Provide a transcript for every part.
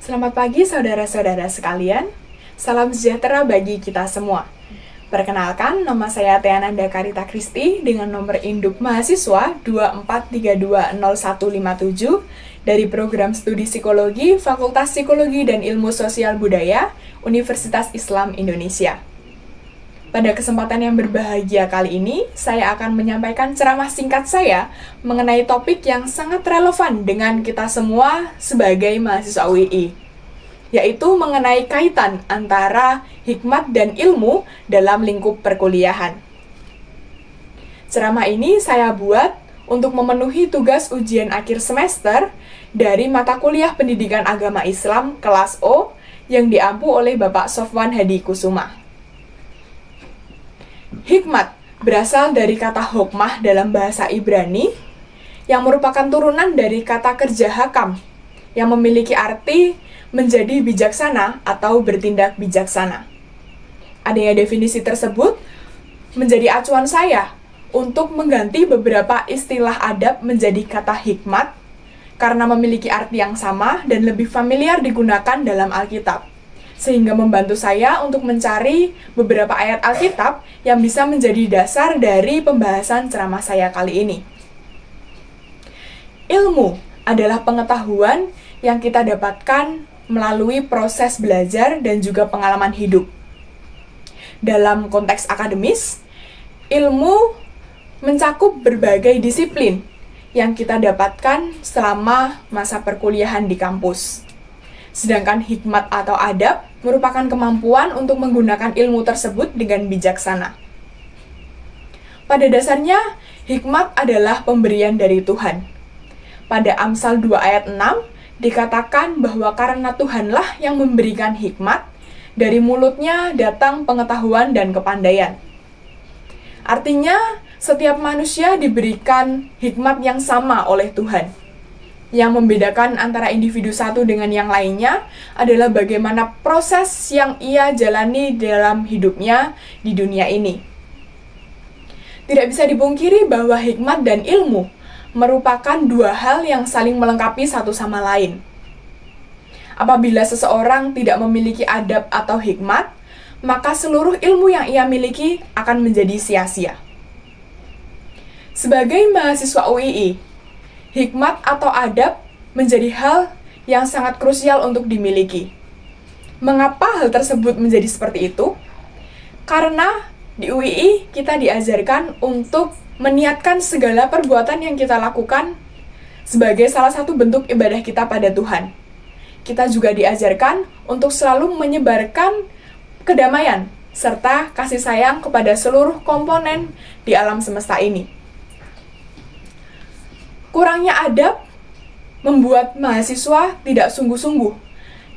Selamat pagi saudara-saudara sekalian. Salam sejahtera bagi kita semua. Perkenalkan, nama saya Teananda Karita Kristi dengan nomor induk mahasiswa 24320157 dari Program Studi Psikologi, Fakultas Psikologi dan Ilmu Sosial Budaya, Universitas Islam Indonesia. Pada kesempatan yang berbahagia kali ini, saya akan menyampaikan ceramah singkat saya mengenai topik yang sangat relevan dengan kita semua sebagai mahasiswa UI, yaitu mengenai kaitan antara hikmat dan ilmu dalam lingkup perkuliahan. Ceramah ini saya buat untuk memenuhi tugas ujian akhir semester dari mata kuliah Pendidikan Agama Islam kelas O yang diampu oleh Bapak Sofwan Hadi Kusuma. Hikmat berasal dari kata hokmah dalam bahasa Ibrani yang merupakan turunan dari kata kerja hakam yang memiliki arti menjadi bijaksana atau bertindak bijaksana. Adanya definisi tersebut menjadi acuan saya untuk mengganti beberapa istilah adab menjadi kata hikmat karena memiliki arti yang sama dan lebih familiar digunakan dalam Alkitab, sehingga membantu saya untuk mencari beberapa ayat Alkitab yang bisa menjadi dasar dari pembahasan ceramah saya kali ini. Ilmu adalah pengetahuan yang kita dapatkan melalui proses belajar dan juga pengalaman hidup. Dalam konteks akademis, ilmu mencakup berbagai disiplin yang kita dapatkan selama masa perkuliahan di kampus. Sedangkan hikmat atau adab merupakan kemampuan untuk menggunakan ilmu tersebut dengan bijaksana. Pada dasarnya, hikmat adalah pemberian dari Tuhan. Pada Amsal 2 ayat 6, dikatakan bahwa karena Tuhanlah yang memberikan hikmat, dari mulutnya datang pengetahuan dan kepandaian. Artinya, setiap manusia diberikan hikmat yang sama oleh Tuhan. Yang membedakan antara individu satu dengan yang lainnya adalah bagaimana proses yang ia jalani dalam hidupnya di dunia ini. Tidak bisa dipungkiri bahwa hikmat dan ilmu merupakan dua hal yang saling melengkapi satu sama lain. Apabila seseorang tidak memiliki adab atau hikmat, maka seluruh ilmu yang ia miliki akan menjadi sia-sia. Sebagai mahasiswa UII, hikmat atau adab menjadi hal yang sangat krusial untuk dimiliki. Mengapa hal tersebut menjadi seperti itu? Karena di UII kita diajarkan untuk meniatkan segala perbuatan yang kita lakukan sebagai salah satu bentuk ibadah kita pada Tuhan. Kita juga diajarkan untuk selalu menyebarkan kedamaian serta kasih sayang kepada seluruh komponen di alam semesta ini. Kurangnya adab membuat mahasiswa tidak sungguh-sungguh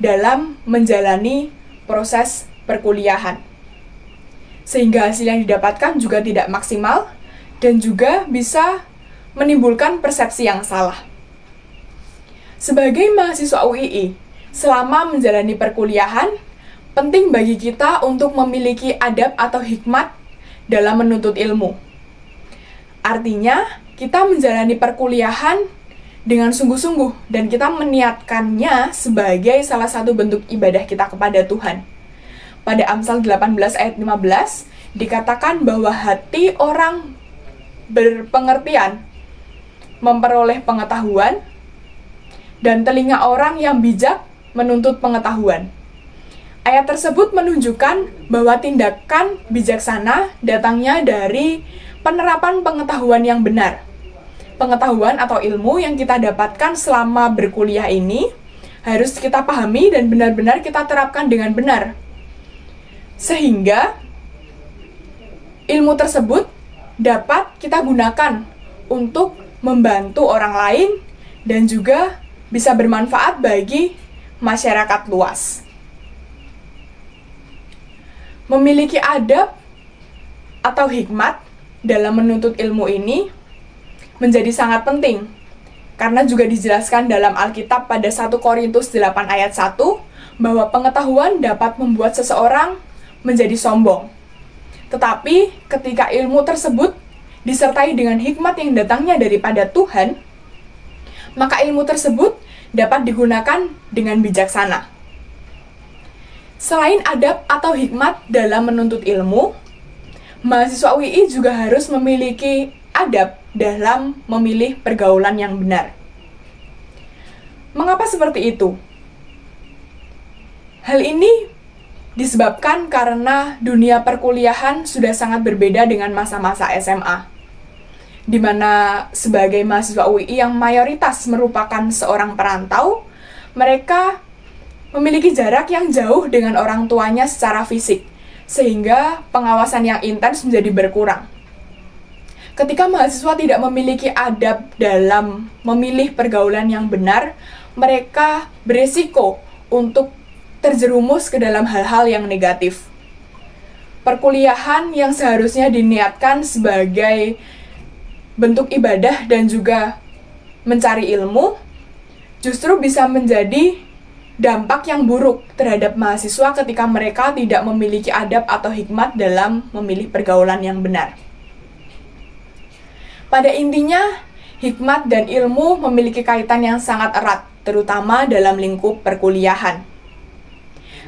dalam menjalani proses perkuliahan, sehingga hasil yang didapatkan juga tidak maksimal dan juga bisa menimbulkan persepsi yang salah. Sebagai mahasiswa UII, selama menjalani perkuliahan, penting bagi kita untuk memiliki adab atau hikmat dalam menuntut ilmu. Artinya, kita menjalani perkuliahan dengan sungguh-sungguh dan kita meniatkannya sebagai salah satu bentuk ibadah kita kepada Tuhan. Pada Amsal 18 ayat 15 dikatakan bahwa hati orang berpengertian memperoleh pengetahuan dan telinga orang yang bijak menuntut pengetahuan. Ayat tersebut menunjukkan bahwa tindakan bijaksana datangnya dari penerapan pengetahuan yang benar. Pengetahuan atau ilmu yang kita dapatkan selama berkuliah ini harus kita pahami dan benar-benar kita terapkan dengan benar. Sehingga ilmu tersebut dapat kita gunakan untuk membantu orang lain dan juga bisa bermanfaat bagi masyarakat luas. Memiliki adab atau hikmat dalam menuntut ilmu ini menjadi sangat penting, karena juga dijelaskan dalam Alkitab pada 1 Korintus 8 ayat 1, bahwa pengetahuan dapat membuat seseorang menjadi sombong. Tetapi ketika ilmu tersebut disertai dengan hikmat yang datangnya daripada Tuhan, maka ilmu tersebut dapat digunakan dengan bijaksana. Selain adab atau hikmat dalam menuntut ilmu, mahasiswa UI juga harus memiliki adab dalam memilih pergaulan yang benar. Mengapa seperti itu? Hal ini disebabkan karena dunia perkuliahan sudah sangat berbeda dengan masa-masa SMA, di mana sebagai mahasiswa UI yang mayoritas merupakan seorang perantau, mereka memiliki jarak yang jauh dengan orang tuanya secara fisik, sehingga pengawasan yang intens menjadi berkurang. Ketika mahasiswa tidak memiliki adab dalam memilih pergaulan yang benar, mereka beresiko untuk terjerumus ke dalam hal-hal yang negatif. Perkuliahan yang seharusnya diniatkan sebagai bentuk ibadah dan juga mencari ilmu, justru bisa menjadi dampak yang buruk terhadap mahasiswa ketika mereka tidak memiliki adab atau hikmat dalam memilih pergaulan yang benar. Pada intinya, hikmat dan ilmu memiliki kaitan yang sangat erat, terutama dalam lingkup perkuliahan.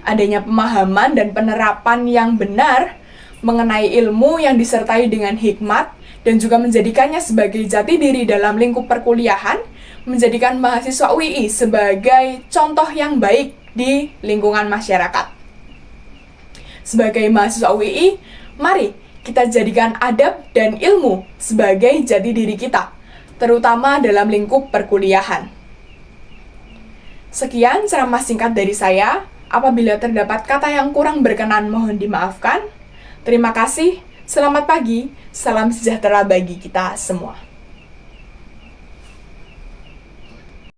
Adanya pemahaman dan penerapan yang benar mengenai ilmu yang disertai dengan hikmat dan juga menjadikannya sebagai jati diri dalam lingkup perkuliahan, menjadikan mahasiswa UI sebagai contoh yang baik di lingkungan masyarakat. Sebagai mahasiswa UI, mari kita jadikan adab dan ilmu sebagai jati diri kita, terutama dalam lingkup perkuliahan. Sekian ceramah singkat dari saya. Apabila terdapat kata yang kurang berkenan, mohon dimaafkan. Terima kasih, selamat pagi, salam sejahtera bagi kita semua.